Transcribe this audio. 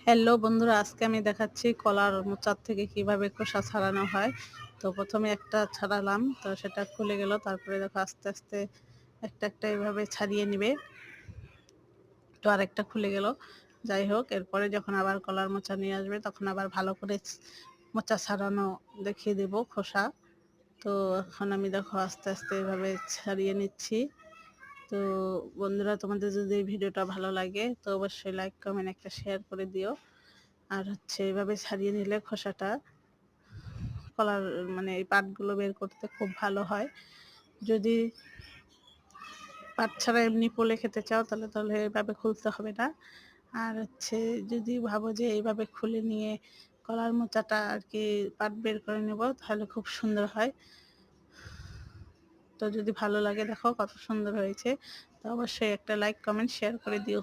Hello বন্ধুরা, আজকে আমি দেখাচ্ছি কলার মোচার থেকে কিভাবে খোসা ছাড়ানো হয়। তো প্রথমে একটা ছাড়ালাম, তো সেটা খুলে গেল। তারপরে দেখো আস্তে আস্তে একটা একটা এভাবে ছাড়িয়ে নিবে। তো আরেকটা খুলে গেল। যাই হোক, এরপরে যখন আবার কলার মোচা নিয়ে আসবে তখন আবার ভালো করে মোচা ছাড়ানো দেখিয়ে দেব খোসা। তো এখন আমি দেখো আস্তে আস্তে এভাবে ছাড়িয়ে নিচ্ছি। তো বন্ধুরা, তোমাদের যদি এই ভিডিওটা ভালো লাগে তো অবশ্যই লাইক কমেন্ট একটা শেয়ার করে দিও। আর এভাবে ছাড়িয়ে নিলে খোসাটা কলার মানে এই পাটগুলো বের করতে খুব ভালো হয়। যদি পাট ছাড়া এমনি পোলে খেতে চাও তাহলে তাহলে এভাবে খুলতে হবে না। আর যদি ভাবো যে এইভাবে খুলে নিয়ে কলার মোচাটা আর কি পাট বের করে নেব তাহলে খুব সুন্দর হয়। তো যদি ভালো লাগে, দেখো কত সুন্দর হয়েছে। তো অবশ্যই একটা লাইক কমেন্ট শেয়ার করে দিও।